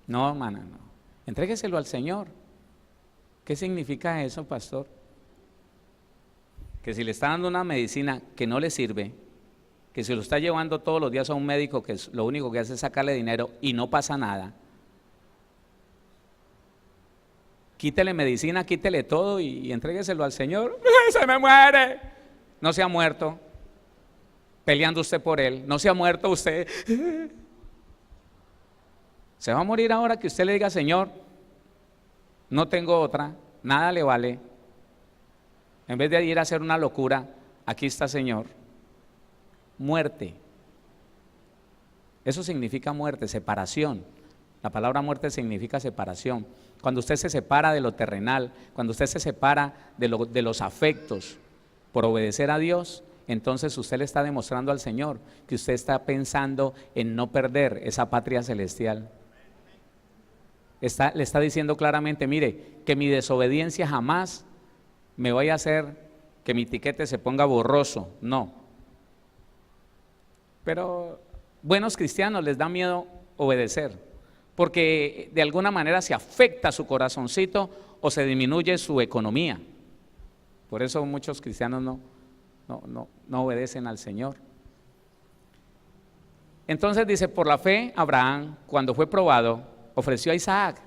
B: No, hermana, no. Entrégueselo al Señor. ¿Qué significa eso, pastor? Que si le está dando una medicina que no le sirve, que si lo está llevando todos los días a un médico que lo único que hace es sacarle dinero y no pasa nada, quítele medicina, quítele todo y entrégueselo al Señor. ¡Se me muere! No se ha muerto. Peleando usted por él, no se ha muerto usted. Se va a morir ahora que usted le diga, Señor, no tengo otra, nada le vale. En vez de ir a hacer una locura, aquí está, Señor. Muerte. Eso significa muerte, separación. La palabra muerte significa separación. Cuando usted se separa de lo terrenal, cuando usted se separa de los afectos por obedecer a Dios, entonces usted le está demostrando al Señor que usted está pensando en no perder esa patria celestial. Le está diciendo claramente, mire, que mi desobediencia jamás me vaya a hacer que mi tiquete se ponga borroso, no. Pero buenos cristianos les da miedo obedecer, porque de alguna manera se afecta su corazoncito o se disminuye su economía. Por eso muchos cristianos no obedecen al Señor. Entonces dice, por la fe Abraham, cuando fue probado, ofreció a Isaac,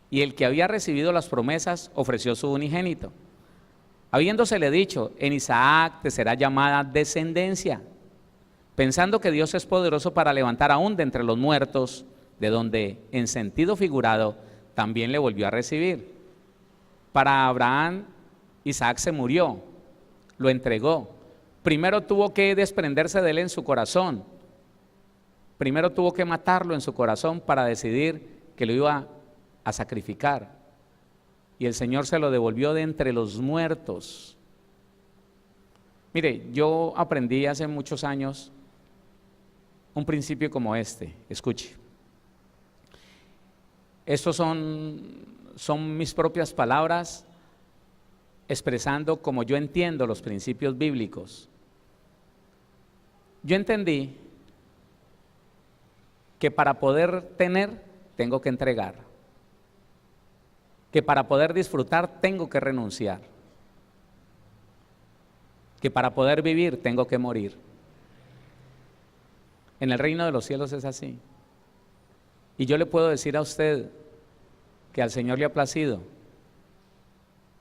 B: y el que había recibido las promesas ofreció su unigénito, habiéndosele dicho, en Isaac te será llamada descendencia, pensando que Dios es poderoso para levantar aún de entre los muertos, de donde en sentido figurado también le volvió a recibir. Para Abraham, Isaac se murió, lo entregó. Primero tuvo que desprenderse de él en su corazón. Primero tuvo que matarlo en su corazón para decidir que lo iba a sacrificar. Y el Señor se lo devolvió de entre los muertos. Mire, yo aprendí hace muchos años un principio como este. Escuche. Estos son mis propias palabras expresando como yo entiendo los principios bíblicos. Yo entendí que para poder tener tengo que entregar, que para poder disfrutar tengo que renunciar, que para poder vivir tengo que morir. En el reino de los cielos es así. Y yo le puedo decir a usted que al Señor le ha placido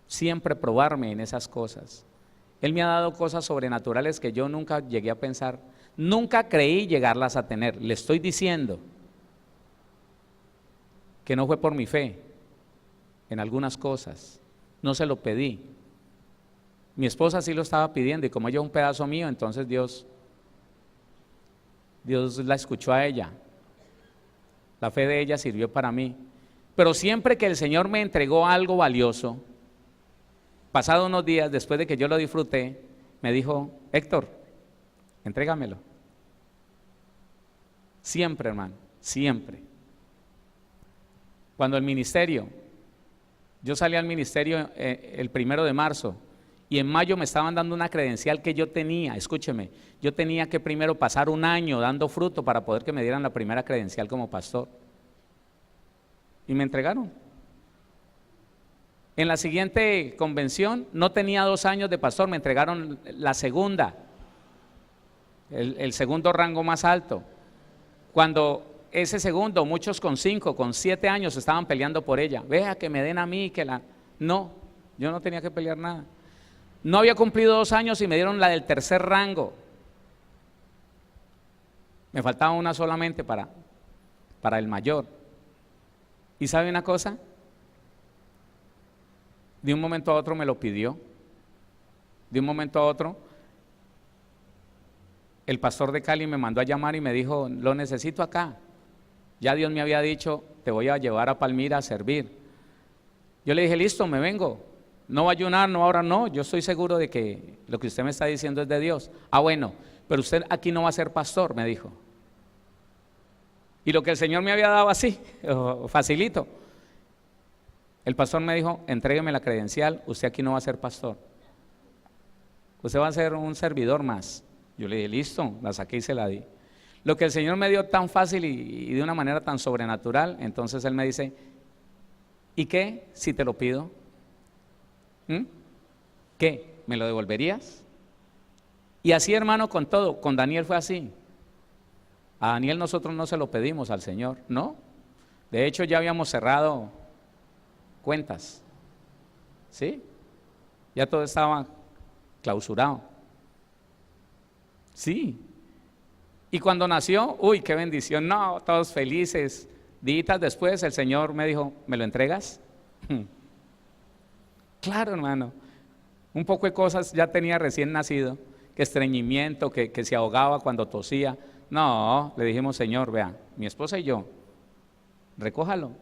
B: siempre probarme en esas cosas. Él me ha dado cosas sobrenaturales que yo nunca llegué a pensar, nunca creí llegarlas a tener. Le estoy diciendo que no fue por mi fe en algunas cosas, no se lo pedí. Mi esposa sí lo estaba pidiendo y como ella es un pedazo mío, entonces Dios la escuchó a ella. La fe de ella sirvió para mí. Pero siempre que el Señor me entregó algo valioso, pasado unos días después de que yo lo disfruté, me dijo, Héctor, entrégamelo. Siempre, hermano, siempre. Cuando el ministerio, yo salí al ministerio el 1 de marzo y en mayo me estaban dando una credencial que yo tenía, escúcheme, yo tenía que primero pasar un año dando fruto para poder que me dieran la primera credencial como pastor. Y me entregaron. En la siguiente convención no tenía 2 años de pastor, me entregaron la segunda, el segundo rango más alto. Cuando ese segundo, muchos con 5, con 7 años estaban peleando por ella. Vea que me den a mí, que la... No, yo no tenía que pelear nada. No había cumplido 2 años y me dieron la del tercer rango. Me faltaba una solamente para el mayor. ¿Y sabe una cosa? De un momento a otro me lo pidió. De un momento a otro, el pastor de Cali me mandó a llamar y me dijo, lo necesito acá. Ya Dios me había dicho, te voy a llevar a Palmira a servir. Yo le dije, listo, me vengo. No va a ayunar, no ahora no, yo estoy seguro de que lo que usted me está diciendo es de Dios. Ah, bueno, pero usted aquí no va a ser pastor, me dijo. Y lo que el Señor me había dado así, facilito. El pastor me dijo, entrégueme la credencial, usted aquí no va a ser pastor. Usted va a ser un servidor más. Yo le dije, listo, la saqué y se la di. Lo que el Señor me dio tan fácil y de una manera tan sobrenatural, entonces Él me dice, ¿y qué si te lo pido? ¿Qué? ¿Me lo devolverías? Y así, hermano, con todo, con Daniel fue así. A Daniel nosotros no se lo pedimos al Señor, ¿no? De hecho ya habíamos cerrado cuentas, ¿sí? Ya todo estaba clausurado. Sí. Y cuando nació, uy, qué bendición, no, todos felices. Días después el Señor me dijo, ¿me lo entregas? Claro, hermano, un poco de cosas ya tenía recién nacido, que estreñimiento, que se ahogaba cuando tosía. No, le dijimos, Señor, vea, mi esposa y yo, recójalo.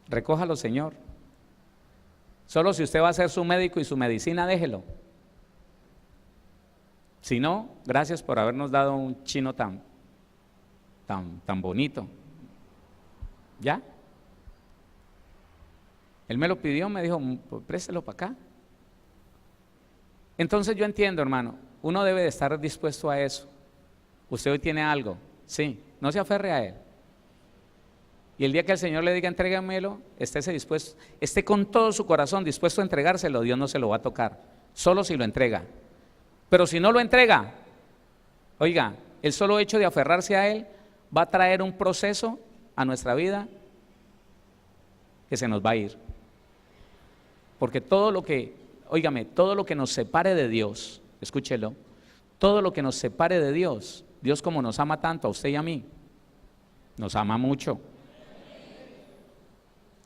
B: Recójalo, Señor. Solo si usted va a ser su médico y su medicina, déjelo. Si no, gracias por habernos dado un chino tan bonito. ¿Ya? Él me lo pidió, me dijo, pues préstelo para acá. Entonces yo entiendo, hermano, uno debe de estar dispuesto a eso. Usted hoy tiene algo, sí, no se aferre a él. Y el día que el Señor le diga, entrégamelo, estése dispuesto, esté con todo su corazón dispuesto a entregárselo, Dios no se lo va a tocar, solo si lo entrega. Pero si no lo entrega, oiga, el solo hecho de aferrarse a Él va a traer un proceso a nuestra vida que se nos va a ir. Porque todo lo que, óigame, todo lo que nos separe de Dios, escúchelo, todo lo que nos separe de Dios, Dios como nos ama tanto a usted y a mí, nos ama mucho.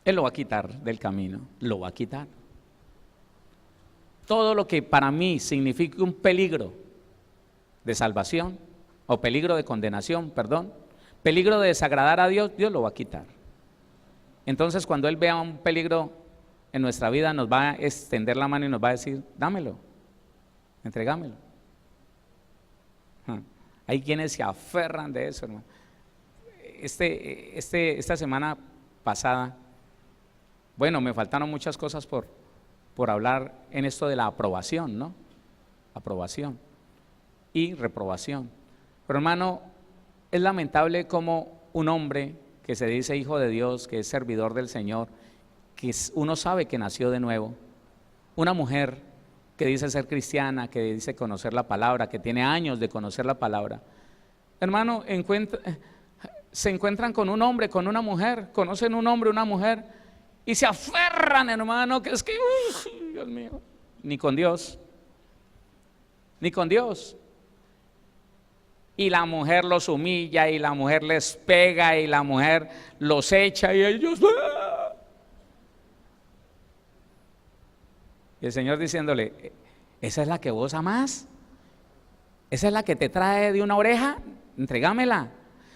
B: Él lo va a quitar del camino, lo va a quitar. Todo lo que para mí signifique un peligro de salvación, o peligro de condenación, perdón, peligro de desagradar a Dios, Dios lo va a quitar. Entonces cuando Él vea un peligro en nuestra vida, nos va a extender la mano y nos va a decir, dámelo, entregámelo. Hay quienes se aferran de eso, hermano. Esta semana pasada, bueno, me faltaron muchas cosas por hablar en esto de la aprobación, ¿no? Aprobación y reprobación. Pero hermano, es lamentable como un hombre que se dice hijo de Dios, que es servidor del Señor, que uno sabe que nació de nuevo, una mujer que dice ser cristiana, que dice conocer la palabra, que tiene años de conocer la palabra, hermano, se encuentran con un hombre, con una mujer, conocen un hombre, una mujer, y se aferran, hermano, que es que, Dios mío, ni con Dios, ni con Dios. Y la mujer los humilla, y la mujer les pega, y la mujer los echa, y ellos... Y el Señor diciéndole, ¿esa es la que vos amás? ¿Esa es la que te trae de una oreja? Entrégamela.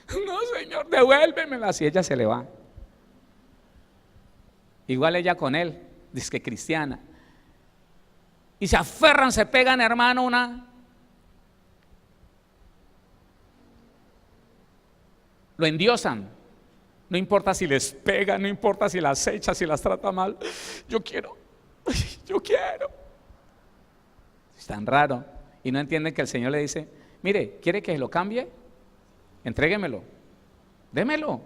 B: No, Señor, devuélvemela. Si ella se le va. Igual ella con él, dice que cristiana. Y se aferran, se pegan, hermano, lo endiosan. No importa si les pega, no importa si las echa, si las trata mal. Yo quiero. Es tan raro. Y no entienden que el Señor le dice, mire, ¿quiere que lo cambie? Entréguemelo. Démelo.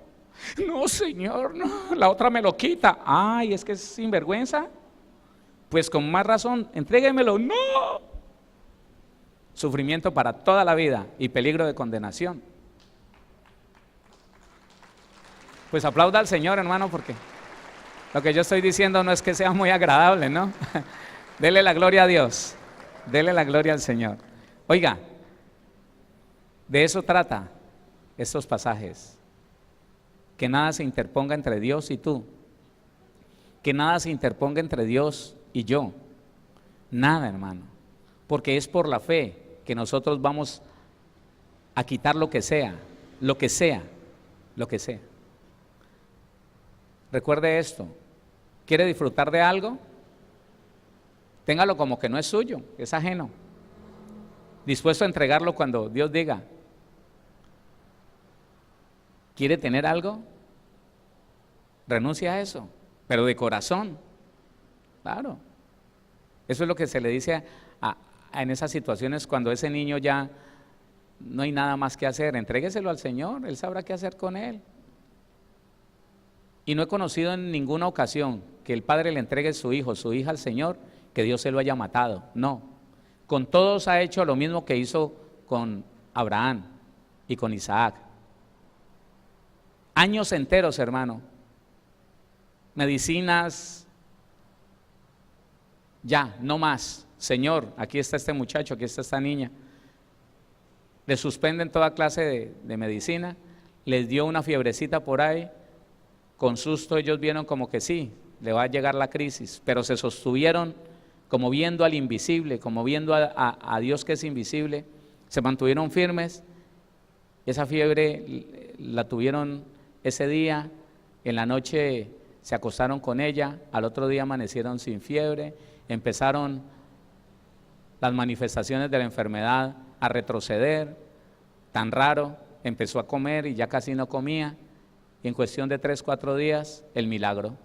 B: No, Señor, no. La otra me lo quita. Ay, es que es sinvergüenza. Pues con más razón, entréguemelo. No. Sufrimiento para toda la vida y peligro de condenación. Pues aplauda al Señor, hermano, porque lo que yo estoy diciendo no es que sea muy agradable, ¿no? Dele la gloria a Dios, dele la gloria al Señor. Oiga, de eso trata estos pasajes. Que nada se interponga entre Dios y tú. Que nada se interponga entre Dios y yo. Nada, hermano. Porque es por la fe que nosotros vamos a quitar lo que sea. Recuerde esto, ¿quiere disfrutar de algo? Téngalo como que no es suyo, es ajeno. Dispuesto a entregarlo cuando Dios diga. ¿Quiere tener algo? Renuncia a eso, pero de corazón. Claro. Eso es lo que se le dice en esas situaciones cuando ese niño ya no hay nada más que hacer. Entrégueselo al Señor, Él sabrá qué hacer con él. Y no he conocido en ninguna ocasión que el padre le entregue su hijo, su hija al Señor, que Dios se lo haya matado. No. Con todos ha hecho lo mismo que hizo con Abraham y con Isaac. Años enteros, hermano. Medicinas. Ya, no más. Señor, aquí está este muchacho, aquí está esta niña. Le suspenden toda clase de medicina. Les dio una fiebrecita por ahí. Con susto ellos vieron como que sí, le va a llegar la crisis, pero se sostuvieron como viendo al invisible, como viendo a Dios que es invisible, se mantuvieron firmes. Esa fiebre la tuvieron ese día, en la noche se acostaron con ella, al otro día amanecieron sin fiebre, empezaron las manifestaciones de la enfermedad a retroceder, tan raro, empezó a comer y ya casi no comía. Y en cuestión de 3, 4 días, el milagro.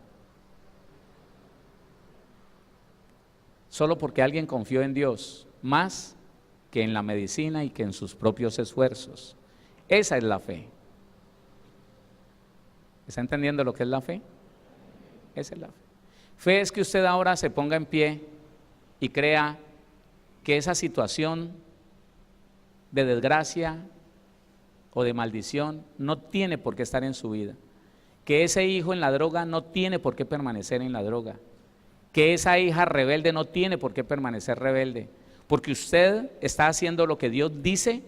B: Solo porque alguien confió en Dios, más que en la medicina y que en sus propios esfuerzos. Esa es la fe. ¿Está entendiendo lo que es la fe? Esa es la fe. Fe es que usted ahora se ponga en pie y crea que esa situación de desgracia o de maldición no tiene por qué estar en su vida, que ese hijo en la droga no tiene por qué permanecer en la droga, que esa hija rebelde no tiene por qué permanecer rebelde, porque usted está haciendo lo que Dios dice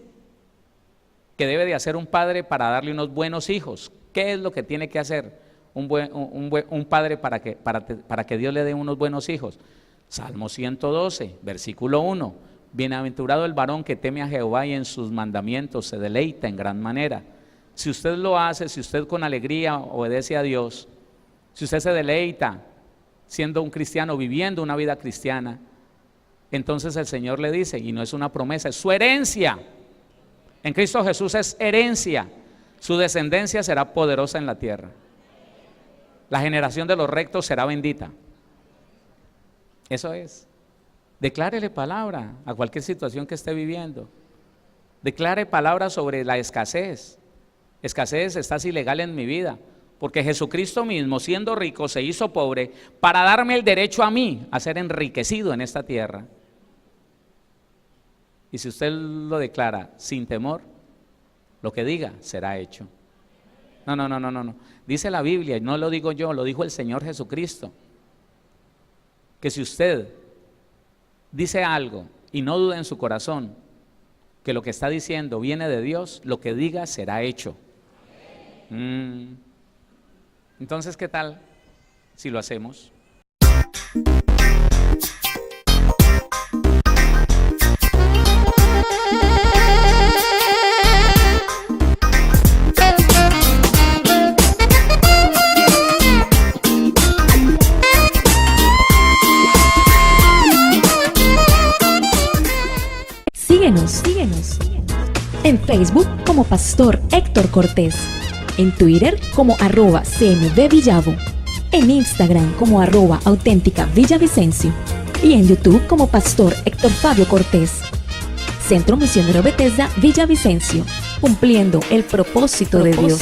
B: que debe de hacer un padre para darle unos buenos hijos. ¿Qué es lo que tiene que hacer un padre para que Dios le dé unos buenos hijos? Salmo 112, versículo 1. Bienaventurado el varón que teme a Jehová y en sus mandamientos se deleita en gran manera. Si usted lo hace, si usted con alegría obedece a Dios, si usted se deleita siendo un cristiano, viviendo una vida cristiana, entonces el Señor le dice, y no es una promesa, es su herencia. En Cristo Jesús es herencia. Su descendencia será poderosa en la tierra. La generación de los rectos será bendita. Eso es. Declárele palabra a cualquier situación que esté viviendo. Declare palabra sobre la escasez. Escasez, estás ilegal en mi vida, porque Jesucristo mismo, siendo rico, se hizo pobre para darme el derecho a mí a ser enriquecido en esta tierra. Y si usted lo declara sin temor, lo que diga será hecho. No. Dice la Biblia, y no lo digo yo, lo dijo el Señor Jesucristo, que si usted dice algo y no duda en su corazón que lo que está diciendo viene de Dios, lo que diga será hecho. Entonces, ¿qué tal si lo hacemos?
E: Síguenos en Facebook como Pastor Héctor Cortés. en Twitter como @CMVVillavo, en Instagram como @auténtica Villavicencio y en YouTube como Pastor Héctor Fabio Cortés. Centro Misionero Bethesda Villavicencio, cumpliendo el propósito de Dios.